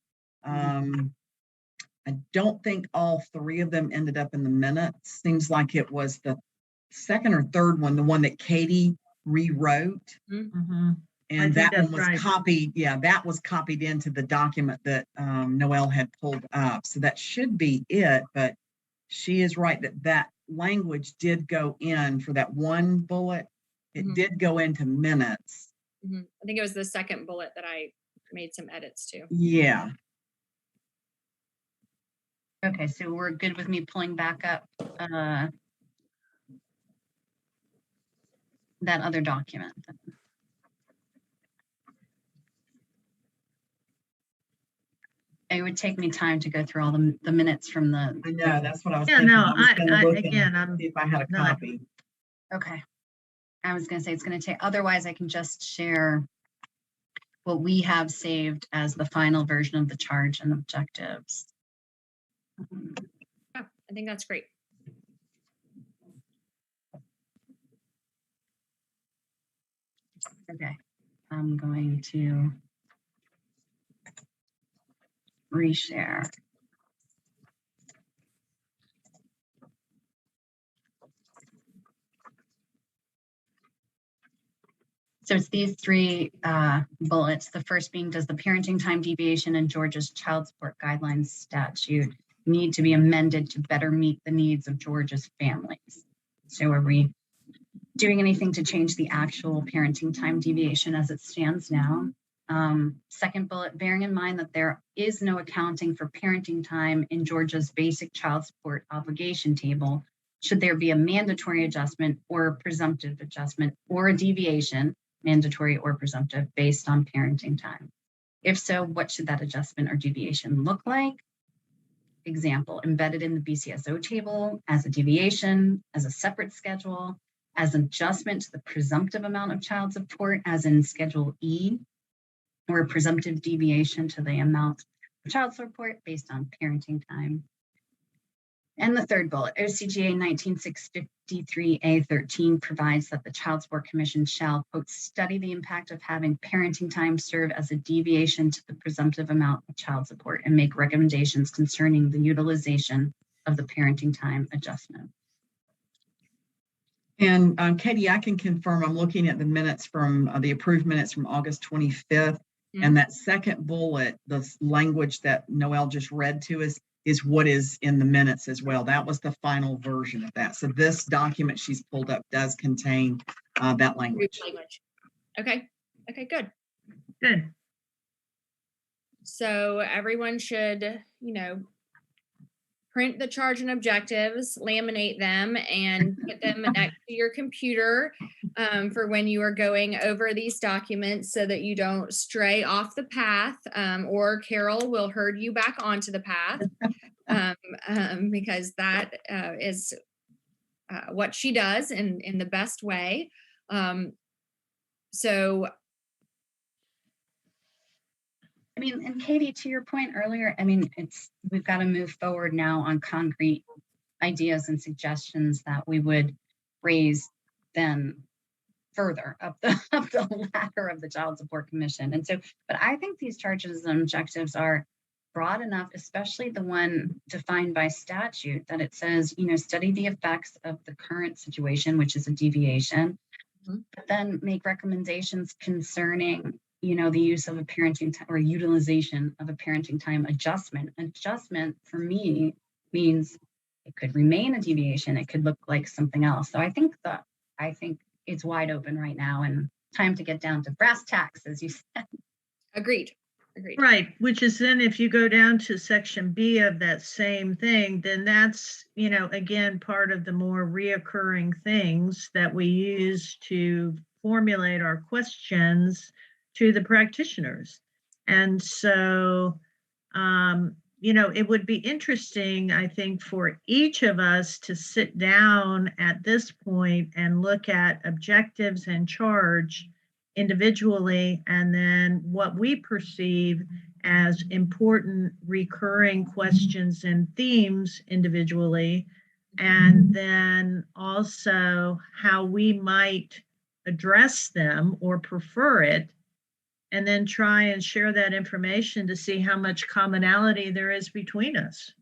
S4: I don't think all three of them ended up in the minutes. Seems like it was the second or third one, the one that Katie rewrote.
S7: Mm-hmm.
S4: And that one was
S7: right.
S4: copied. Yeah, that was copied into the document that Noelle had pulled up. So that should be it. But she is right that language did go in for that one bullet. It did go into minutes.
S1: I think it was the second bullet that I made some edits to.
S4: Yeah.
S3: Okay, so we're good with me pulling back up that other document. It would take me time to go through all the minutes from the.
S4: I know, that's what I was
S7: Yeah,
S4: thinking.
S7: no,
S4: I was gonna look
S7: again,
S4: and see if I had a
S7: not-
S4: copy.
S3: Okay. I was gonna say it's gonna take, otherwise I can just share what we have saved as the final version of the charge and objectives.
S1: Yeah, I think that's great.
S3: Okay, I'm going to reshare. So it's these three bullets. The first being, does the parenting time deviation in Georgia's child support guidelines statute need to be amended to better meet the needs of Georgia's families? So are we doing anything to change the actual parenting time deviation as it stands now? Second bullet, bearing in mind that there is no accounting for parenting time in Georgia's basic child support obligation table, should there be a mandatory adjustment or a presumptive adjustment or a deviation, mandatory or presumptive, based on parenting time? If so, what should that adjustment or deviation look like? Example, embedded in the BCSO table as a deviation, as a separate schedule, as an adjustment to the presumptive amount of child support, as in Schedule E, or a presumptive deviation to the amount of child support based on parenting time. And the third bullet, O.C.G.A. 19653A13 provides that the Child Support Commission shall, quote, study the impact of having parenting time serve as a deviation to the presumptive amount of child support and make recommendations concerning the utilization of the parenting time adjustment.
S4: And Katie, I can confirm, I'm looking at the minutes from the approved minutes from August 25th. And that second bullet, the language that Noelle just read to us, is what is in the minutes as well. That was the final version of that. So this document she's pulled up does contain that language.
S1: Okay. Okay, good.
S7: Good.
S1: So everyone should, print the charge and objectives, laminate them, and put them next to your computer for when you are going over these documents so that you don't stray off the path, or Carol will herd you back onto the path, because that is what she does in the best way. So
S3: I mean, and Katie, to your point earlier, I mean, we've got to move forward now on concrete ideas and suggestions that we would raise then further up the ladder of the Child Support Commission. And so, but I think these charges and objectives are broad enough, especially the one defined by statute, that it says, study the effects of the current situation, which is a deviation, but then make recommendations concerning the use of a parenting time or utilization of a parenting time adjustment. Adjustment for me means it could remain a deviation. It could look like something else. So I think it's wide open right now and time to get down to brass tacks, as you said.
S1: Agreed.
S7: Right, which is then if you go down to section B of that same thing, then that's, again, part of the more reoccurring things that we use to formulate our questions to the practitioners. And so, it would be interesting, I think, for each of us to sit down at this point and look at objectives and charge individually, and then what we perceive as important recurring questions and themes individually, and then also how we might address them or prefer it, and then try and share that information to see how much commonality there is between us.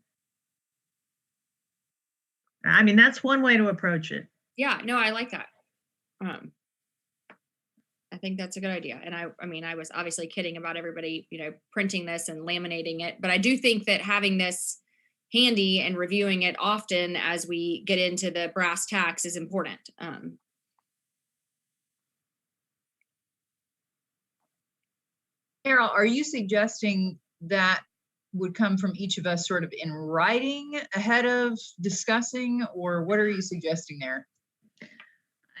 S7: I mean, that's one way to approach it.
S1: Yeah, no, I like that. I think that's a good idea. And I mean, I was obviously kidding about everybody, printing this and laminating it, but I do think that having this handy and reviewing it often as we get into the brass tacks is important.
S2: Carol, are you suggesting that would come from each of us sort of in writing ahead of discussing, or what are you suggesting there?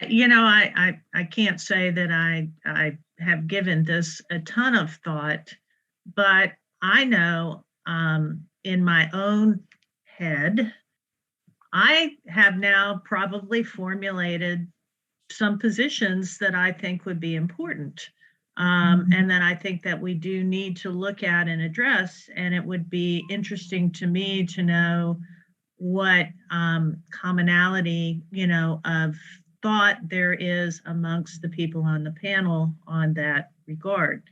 S7: I can't say that I have given this a ton of thought, but I know in my own head, I have now probably formulated some positions that I think would be important. And then I think that we do need to look at and address, and it would be interesting to me to know what commonality, of thought there is amongst the people on the panel on that regard.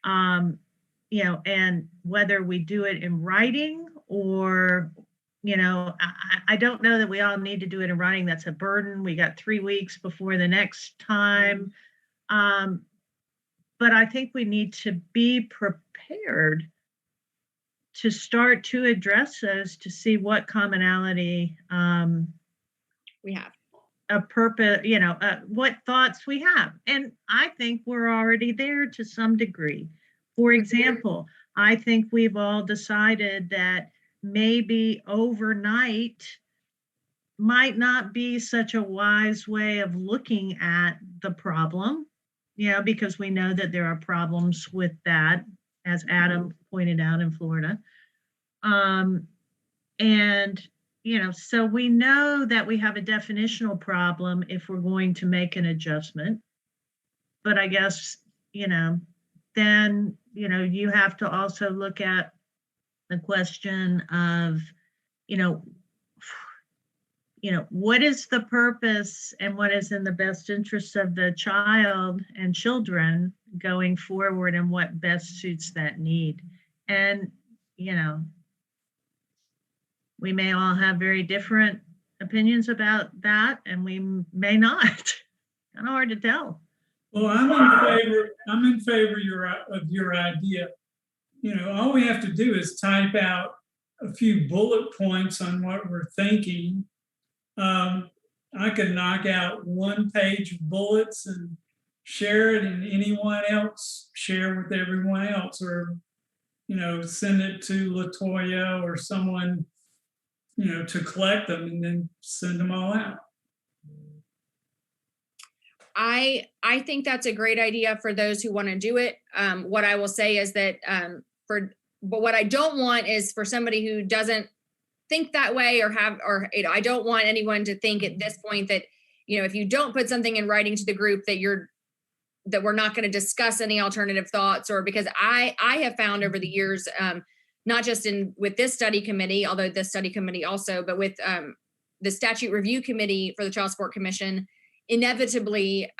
S7: And whether we do it in writing or, I don't know that we all need to do it in writing. That's a burden. We got 3 weeks before the next time. But I think we need to be prepared to start to address those to see what commonality
S1: we have.
S7: A purpose, what thoughts we have. And I think we're already there to some degree. For example, I think we've all decided that maybe overnight might not be such a wise way of looking at the problem, because we know that there are problems with that, as Adam pointed out in Florida. So we know that we have a definitional problem if we're going to make an adjustment. But I guess, then, you have to also look at the question of, what is the purpose and what is in the best interest of the child and children going forward, and what best suits that need. And, we may all have very different opinions about that, and we may not. Kind of hard to tell.
S6: Well, I'm in favor of your idea. All we have to do is type out a few bullet points on what we're thinking. I could knock out 1-page bullets and share it, and anyone else share with everyone else, or send it to LaToya or someone to collect them and then send them all out.
S1: I think that's a great idea for those who want to do it. What I will say is that but what I don't want is for somebody who doesn't think that way I don't want anyone to think at this point that, if you don't put something in writing to the group that we're not going to discuss any alternative thoughts, or because I have found over the years, not just with this study committee, although this study committee also, but with the statute review committee for the Child Support Commission, inevitably,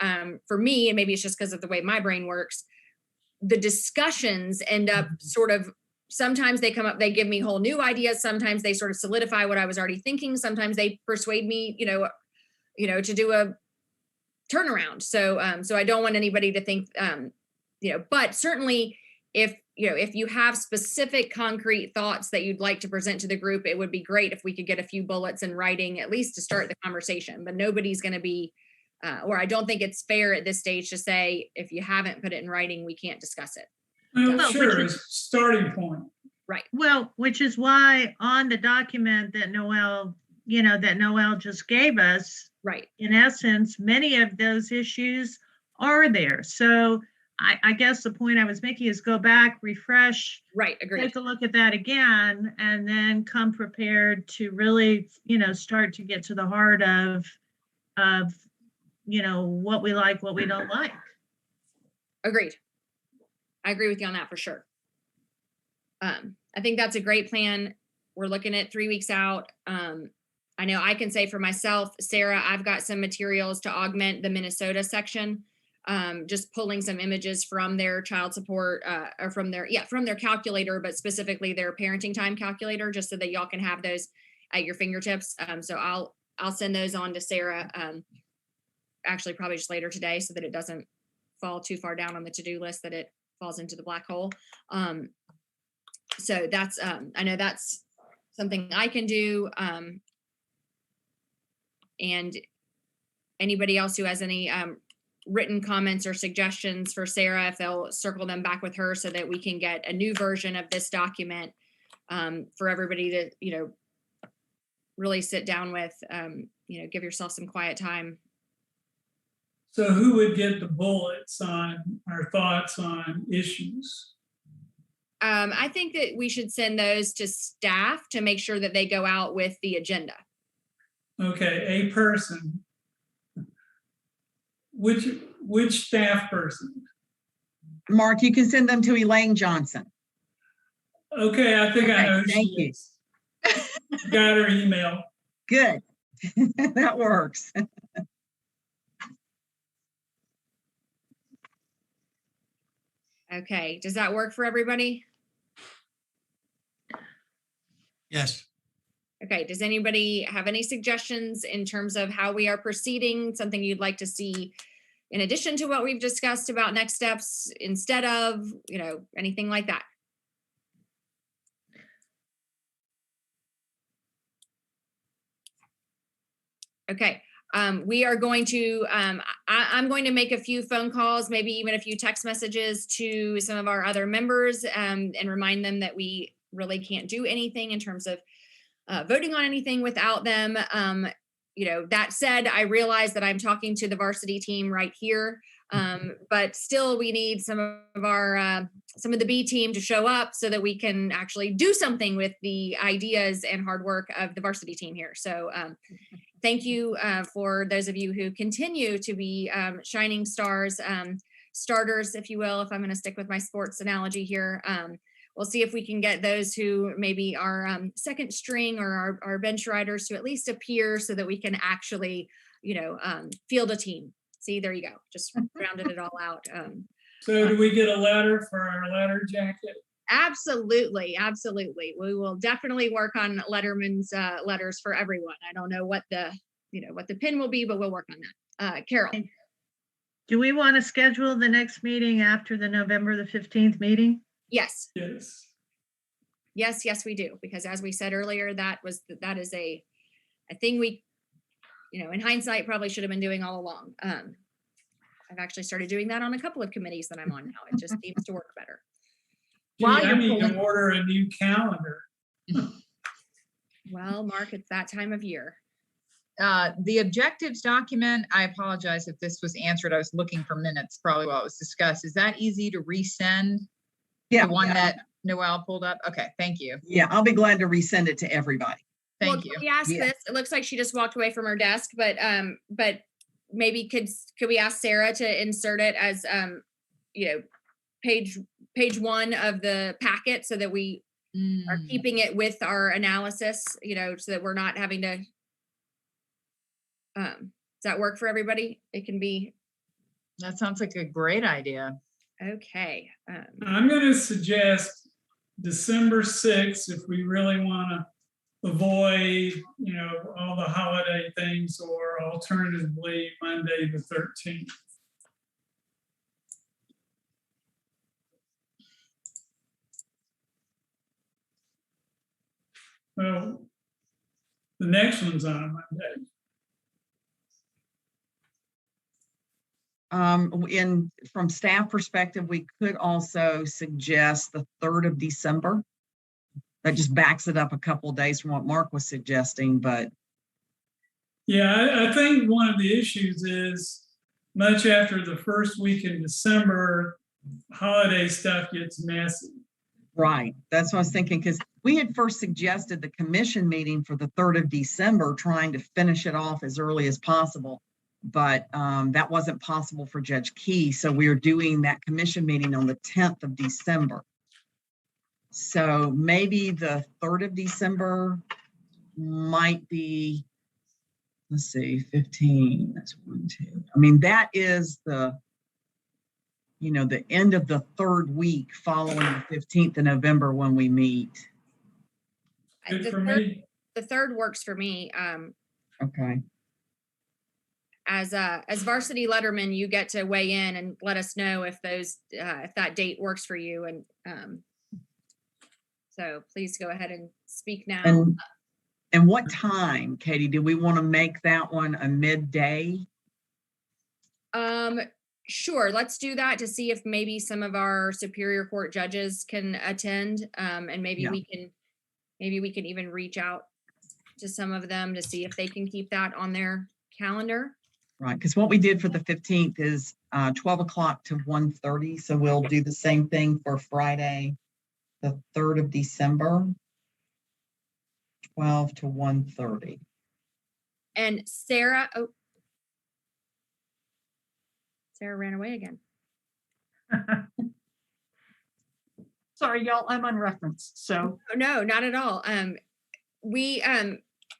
S1: for me, and maybe it's just because of the way my brain works, the discussions end up sort of, sometimes they come up, they give me whole new ideas. Sometimes they sort of solidify what I was already thinking. Sometimes they persuade me, to do a turnaround. So I don't want anybody to think, but certainly if you have specific concrete thoughts that you'd like to present to the group, it would be great if we could get a few bullets in writing, at least to start the conversation. But nobody's going to be, or I don't think it's fair at this stage to say, if you haven't put it in writing, we can't discuss it.
S6: Well, sure, it's a starting point.
S1: Right.
S7: Well, which is why on the document that Noelle just gave us,
S1: right,
S7: in essence, many of those issues are there. So I guess the point I was making is go back, refresh,
S1: right, agreed,
S7: take a look at that again, and then come prepared to really, start to get to the heart of what we like, what we don't like.
S1: Agreed. I agree with you on that for sure. I think that's a great plan. We're looking at 3 weeks out. I know I can say for myself, Sarah, I've got some materials to augment the Minnesota section. Just pulling some images from their child support or from their calculator, but specifically their parenting time calculator, just so that y'all can have those at your fingertips. So I'll send those on to Sarah. Actually, probably just later today, so that it doesn't fall too far down on the to-do list that it falls into the black hole. So that's I know that's something I can do. And anybody else who has any written comments or suggestions for Sarah, if they'll circle them back with her so that we can get a new version of this document for everybody to, really sit down with, give yourself some quiet time.
S6: So who would get the bullets on our thoughts on issues?
S1: I think that we should send those to staff to make sure that they go out with the agenda.
S6: Okay, a person. Which staff person?
S4: Mark, you can send them to Elaine Johnson.
S6: Okay, I think I know who
S4: thank
S6: she
S4: you.
S6: is. Got her email.
S4: Good. That works.
S1: Okay, does that work for everybody?
S5: Yes.
S1: Okay, does anybody have any suggestions in terms of how we are proceeding? Something you'd like to see in addition to what we've discussed about next steps, instead of, anything like that? Okay, we are going to, I'm going to make a few phone calls, maybe even a few text messages to some of our other members and remind them that we really can't do anything in terms of voting on anything without them. That said, I realize that I'm talking to the varsity team right here, but still we need some of the B team to show up so that we can actually do something with the ideas and hard work of the varsity team here. So thank you for those of you who continue to be shining stars, starters, if you will, if I'm going to stick with my sports analogy here. We'll see if we can get those who maybe are second string or our bench riders to at least appear so that we can actually, field a team. See, there you go. Just rounded it all out.
S6: So do we get a letter for our letter jacket?
S1: Absolutely. Absolutely. We will definitely work on Letterman's letters for everyone. I don't know what the pin will be, but we'll work on that. Carol.
S7: Do we want to schedule the next meeting after the November the 15th meeting?
S1: Yes.
S6: Yes.
S1: Yes, we do. Because as we said earlier, that is a thing we, in hindsight, probably should have been doing all along. I've actually started doing that on a couple of committees that I'm on now. It just seems to work better.
S6: Gee, I need to order a new calendar.
S1: Well, Mark, it's that time of year.
S2: The objectives document, I apologize if this was answered. I was looking for minutes probably while it was discussed. Is that easy to resend?
S4: Yeah.
S2: The one that Noelle pulled up? Okay, thank you.
S4: Yeah, I'll be glad to resend it to everybody.
S2: Thank you.
S1: Can we ask this? It looks like she just walked away from her desk, but maybe could we ask Sarah to insert it as page 1 of the packet so that we are keeping it with our analysis, so that we're not having to. Does that work for everybody? It can be.
S2: That sounds like a great idea.
S1: Okay.
S6: I'm going to suggest December 6th if we really want to avoid, all the holiday things, or alternatively Monday the 13th. Well, the next one's on a Monday.
S4: From staff perspective, we could also suggest the 3rd of December. That just backs it up a couple of days from what Mark was suggesting, but.
S6: Yeah, I think one of the issues is much after the first week in December, holiday stuff gets messy.
S4: Right, that's what I was thinking, because we had first suggested the commission meeting for the 3rd of December, trying to finish it off as early as possible. but that wasn't possible for Judge Key. So we are doing that commission meeting on the 10th of December. So maybe the 3rd of December might be, let's see, 15, that's 1, 2. I mean, that is the, you know, the end of the 3rd week following the 15th of November when we meet.
S6: Good for me.
S1: The 3rd works for me.
S4: Okay.
S1: As varsity letterman, you get to weigh in and let us know if those if that date works for you. And so please go ahead and speak now.
S4: And what time, Katie? Do we want to make that one a midday?
S1: Sure, let's do that to see if maybe some of our Superior Court judges can attend. And maybe we can even reach out to some of them to see if they can keep that on their calendar.
S4: Right, because what we did for the 15th is 12 o'clock to 1:30. So we'll do the same thing for Friday, the 3rd of December, 12 to 1:30.
S1: And Sarah, Sarah ran away again.
S8: Sorry, y'all, I'm on reference, so.
S1: No, not at all.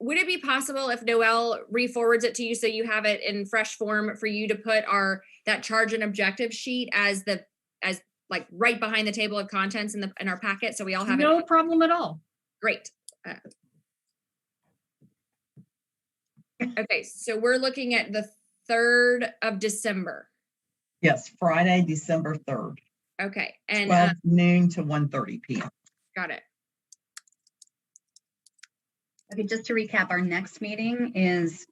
S1: Would it be possible if Noelle re-forwards it to you so you have it in fresh form for you to put that charge and objective sheet as like right behind the table of contents in our packet, so we all have
S8: no
S1: it?
S8: problem at all.
S1: Great. Okay, so we're looking at the 3rd of December.
S4: Yes, Friday, December 3rd.
S1: Okay, and
S4: 12 noon to 1:30 p.m.
S1: Got it.
S3: Okay, just to recap, our next meeting is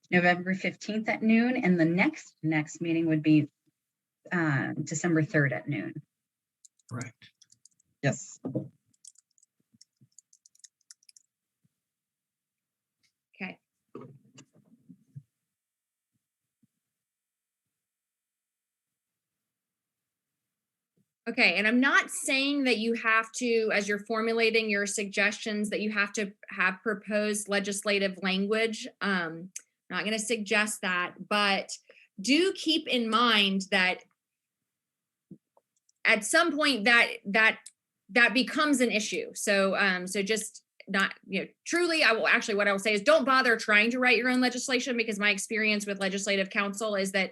S3: November 15th at noon, and the next meeting would be December 3rd at noon.
S5: Correct.
S4: Yes.
S1: Okay. Okay, and I'm not saying that you have to, as you're formulating your suggestions, that you have to have proposed legislative language. I'm not going to suggest that, but do keep in mind that at some point that becomes an issue. So so just not, truly, what I will say is don't bother trying to write your own legislation, because my experience with legislative counsel is that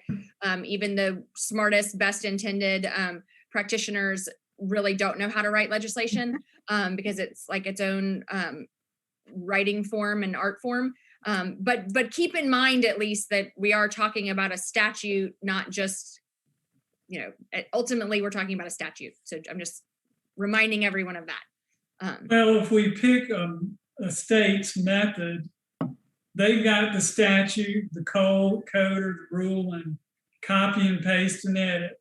S1: even the smartest, best intended practitioners really don't know how to write legislation because it's like its own writing form and art form. But keep in mind at least that we are talking about a statute, not just, ultimately we're talking about a statute. So I'm just reminding everyone of that.
S6: Well, if we pick a state's method, they've got the statute, the code or the rule, and copy and paste and edit.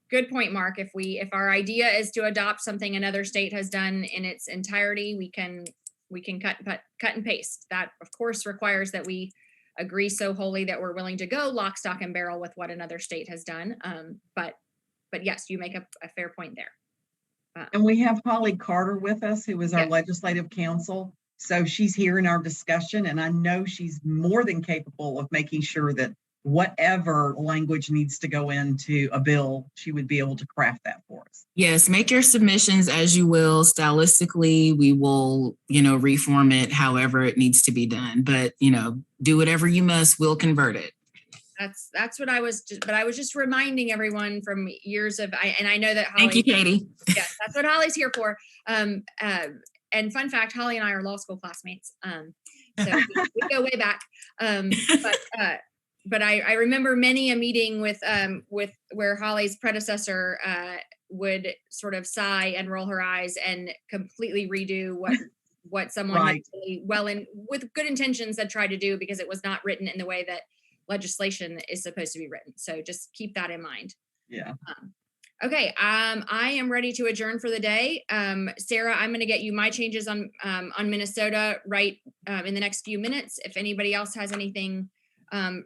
S1: Good point, Mark. If our idea is to adopt something another state has done in its entirety, we can cut and paste. That of course requires that we agree so wholly that we're willing to go lock, stock, and barrel with what another state has done. But yes, you make a fair point there.
S4: And we have Holly Carter with us, who is our legislative counsel. So she's here in our discussion, and I know she's more than capable of making sure that whatever language needs to go into a bill, she would be able to craft that for us.
S9: Yes, make your submissions as you will. Stylistically, we will, reform it however it needs to be done. But, do whatever you must, we'll convert it.
S1: That's what I was just reminding everyone from years of, and I know that Holly.
S9: Thank you, Katie.
S1: Yes, that's what Holly's here for. And fun fact, Holly and I are law school classmates. So we go way back. But I remember many a meeting with where Holly's predecessor would sort of sigh and roll her eyes and completely redo what someone
S4: Right.
S1: really with good intentions had tried to do, because it was not written in the way that legislation is supposed to be written. So just keep that in mind.
S4: Yeah.
S1: Okay. I am ready to adjourn for the day. Sarah, I'm going to get you my changes on Minnesota right in the next few minutes. If anybody else has anything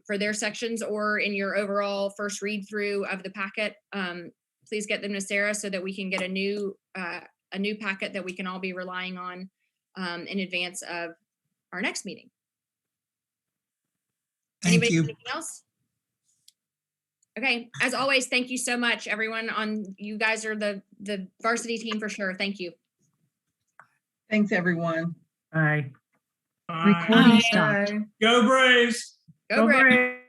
S1: for their sections or in your overall first read through of the packet, please get them to Sarah so that we can get a new packet that we can all be relying on in advance of our next meeting.
S5: Thank
S1: Anybody
S5: you.
S1: have anything else? Okay, as always, thank you so much, everyone. You guys are the varsity team for sure. Thank you.
S4: Thanks, everyone.
S7: Bye.
S6: Bye.
S7: Recording stopped.
S6: Go Braves.
S1: Go Braves.